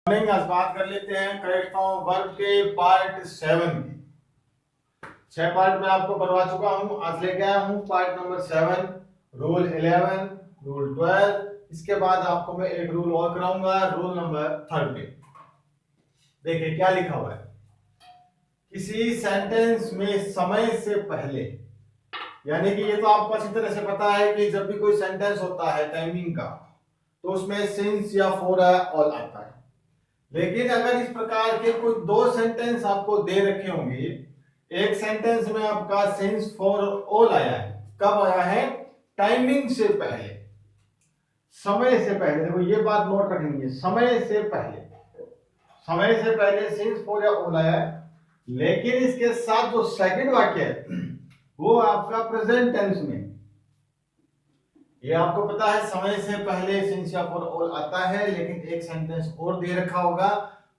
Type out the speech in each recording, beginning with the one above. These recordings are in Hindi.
आज बात कर लेते हैं करेक्ट फॉर्म वर्ब के पार्ट 7 की। 6 पार्ट में आपको करवा चुका हूं, आज लेके आया हूं पार्ट नंबर 7, रूल 11, रूल 12। इसके बाद आपको मैं एक रूल और कराऊंगा, रूल नंबर 13। देखिए क्या लिखा हुआ है। किसी सेंटेंस में समय से पहले, यानी कि ये तो आपको अच्छी तरह से पता है कि जब भी कोई सेंटेंस होता है टाइमिंग का, तो उसमें सिंस या फॉर या ऑल आता है। लेकिन अगर इस प्रकार के कोई दो सेंटेंस आपको दे रखे होंगे, एक सेंटेंस में आपका सिंस फॉर ऑल आया है, कब आया है? टाइमिंग से पहले, समय से पहले। देखो ये बात नोट रखनी है, समय से पहले, समय से पहले सिंस फॉर या ऑल आया है। लेकिन इसके साथ जो सेकंड वाक्य है वो आपका प्रेजेंट टेंस में। ये आपको पता है समय से पहले सिंस या फॉर ऑल आता है, लेकिन एक सेंटेंस और दे रखा होगा,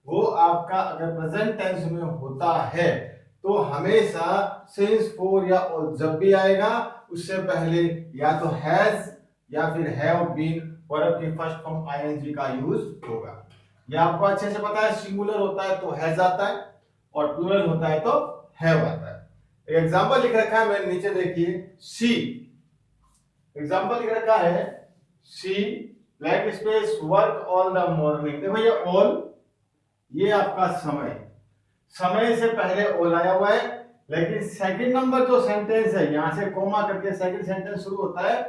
वो आपका अगर प्रेजेंट टेंस में होता है तो हमेशा सिंस फॉर या ऑल जब भी आएगा उससे पहले या तो हैज या फिर हैव बीन वर्ब की फर्स्ट फॉर्म आईएनजी का यूज होगा। ये आपको अच्छे से पता है, सिंगुलर होता है तो हैज आता है और प्लूरल होता है तो हैव आता है। एग्जांपल लिख रखा है मैंने नीचे, देखिए सी एग्जाम्पल लिख रखा है, see black space work all the morning. देखो ये ऑल, ये आपका समय, समय से पहले ऑल आया हुआ है। लेकिन सेकंड नंबर जो सेंटेंस है, यहां से कोमा करके सेकंड सेंटेंस शुरू होता है,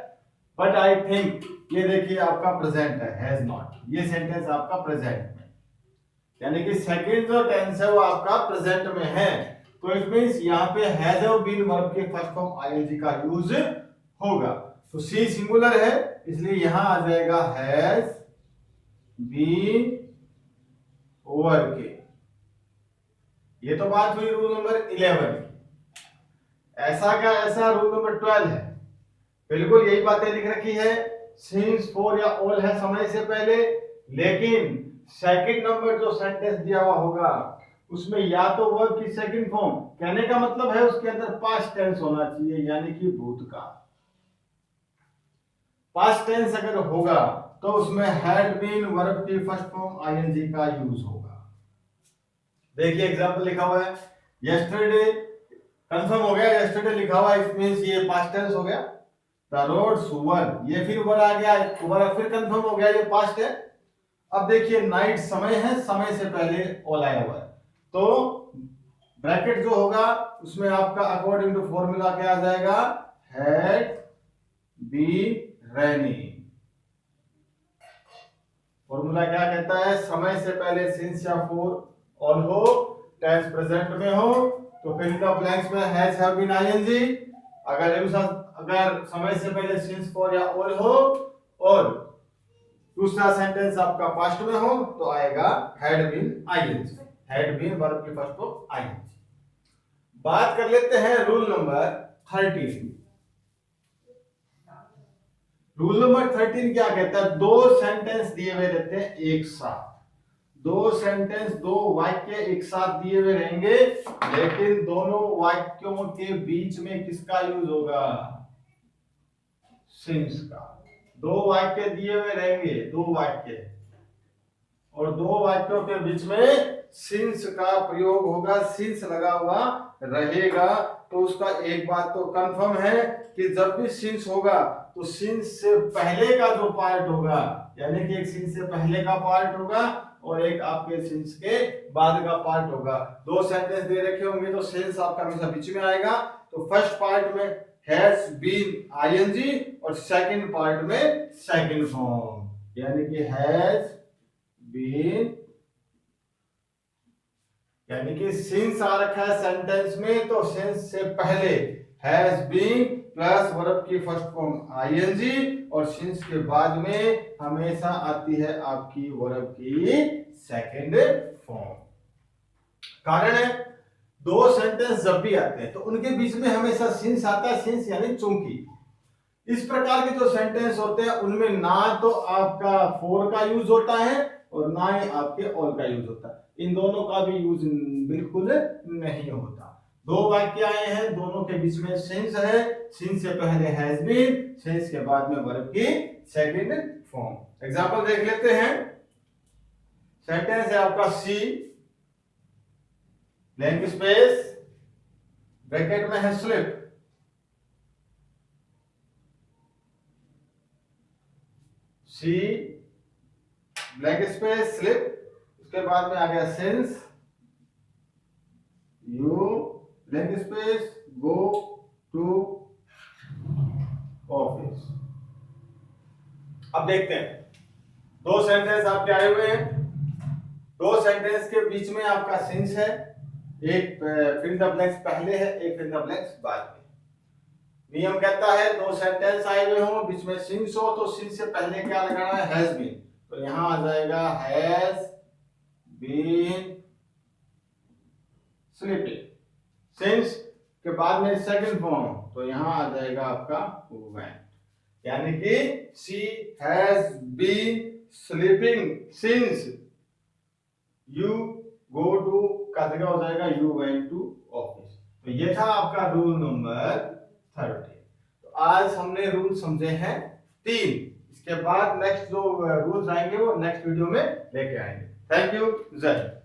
बट आई थिंक, ये देखिए आपका प्रेजेंट है, हैज नॉट। ये सेंटेंस आपका प्रेजेंट में, यानी कि सेकंड जो टेंस है वो आपका प्रेजेंट में है, तो इट मींस यहां पे हैज हैव बीन वर्ब के फर्स्ट फॉर्म आईएनजी का यूज होगा। तो सी सिंगुलर है, इसलिए यहां आ जाएगा हैज बीन वर्किंग। ये तो बात हुई रूल नंबर 11 की। ऐसा क्या ऐसा रूल नंबर 12 है, बिल्कुल यही बातें लिख रखी है। सिंस फॉर या ऑल है समय से पहले, लेकिन सेकंड नंबर जो सेंटेंस दिया हुआ होगा उसमें या तो वर्ब की सेकंड फॉर्म, कहने का मतलब है उसके अंदर पास्ट टेंस होना चाहिए, यानी कि भूतकाल। पास्ट टेंस अगर होगा तो उसमें हैड बीन वर्ब की फर्स्ट फॉर्म आईएनजी का यूज होगा। देखिए एग्जांपल लिखा हुआ है, यस्टरडे कंफर्म हो गया, यस्टरडे लिखा हुआ है, इट मींस ये पास्ट टेंस हो गया। द रोड्स वर, ये फिर वर आ गया, वर फिर कंफर्म हो गया, ये पास्ट है। अब देखिए नाइट समय है, समय से पहले ऑल आया हुआ है, तो ब्रैकेट जो होगा उसमें आपका अकॉर्डिंग टू फॉर्मूला क्या आ जाएगा? Had been raining. फॉर्मूला क्या कहता है? समय से पहले सिंस या फॉर ऑल हो, टेंस प्रेजेंट में हो, तो फिल द ब्लैंक्स में हैज हैव बीन आईएनजी। अगर समय से पहले सिंस फॉर या ऑल हो और दूसरा सेंटेंस आपका पास्ट में हो तो आएगा had been ING. Had been verb की फर्स्ट फॉर्म आईएनजी। बात कर लेते हैं रूल नंबर 13। रूल नंबर 13 क्या कहता है? दो सेंटेंस दिए हुए रहते हैं एक साथ, दो सेंटेंस, दो वाक्य एक साथ दिए हुए रहेंगे, लेकिन दोनों वाक्यों के बीच में किसका यूज होगा? सिंस का। दो वाक्य दिए हुए रहेंगे, दो वाक्य, और दो वाक्यों के बीच में सिंस का प्रयोग होगा, सिंस लगा हुआ रहेगा। तो उसका एक बात तो कंफर्म है कि जब भी सिंस होगा तो सिंस से पहले का जो पार्ट होगा, यानी कि एक सिंस से पहले का पार्ट होगा और एक आपके सिंस के बाद का पार्ट होगा। दो सेंटेंस दे रखे होंगे तो सिंस आपका हमेशा बीच में आएगा। तो फर्स्ट पार्ट में हैज बीन आईएनजी और सेकंड पार्ट में सेकंड फॉर्म, यानी कि हैज बीन, यानी कि सिंस आ रखा है सेंटेंस में तो सिंस से पहले हैज बीन प्लस वर्ब की फर्स्ट फॉर्म आईएनजी, और सिंस के बाद में हमेशा आती है आपकी वर्ब की सेकंड फॉर्म। कारण है, दो सेंटेंस जब भी आते हैं तो उनके बीच में हमेशा सिंस आता है, सिंस यानी चूंकि। इस प्रकार के जो सेंटेंस होते हैं उनमें ना तो आपका फॉर का यूज होता है और ना ही आपके ऑल का यूज होता है, इन दोनों का भी यूज बिल्कुल नहीं होता। दो वाक्य आए हैं, दोनों के बीच में सिंस है, सिंस से पहले हैज बीन, सिंस के बाद में वर्ब की सेकंड फॉर्म। एग्जांपल देख लेते हैं, सेंटेंस है आपका सी ब्लैंक स्पेस ब्रैकेट में है slip, C blank space slip, उसके बाद में आ गया since you blank space go to office. अब देखते हैं दो सेंटेंस आपके आए हुए हैं, दो सेंटेंस के बीच में आपका सिंस है, एक फिल द ब्लैंक्स पहले है, एक फिल द ब्लैंक्स बाद में। नियम कहता है दो सेंटेंस आए हुए हो बीच में सिंस हो तो सिंस से पहले क्या लगाना है, हैज बीन, तो यहां आ जाएगा हैज बीन स्लीपिंग। सिंस के बाद में सेकंड फॉर्म तो यहां आ जाएगा आपका वेंट, यानी कि she has been sleeping since you go to का जगह हो जाएगा यू वेंट टू ऑफिस। तो ये था आपका रूल नंबर 30। तो आज हमने रूल समझे हैं 3, इसके बाद नेक्स्ट जो रूल्स आएंगे वो नेक्स्ट वीडियो में लेके आएंगे। थैंक यू, जय हिंद।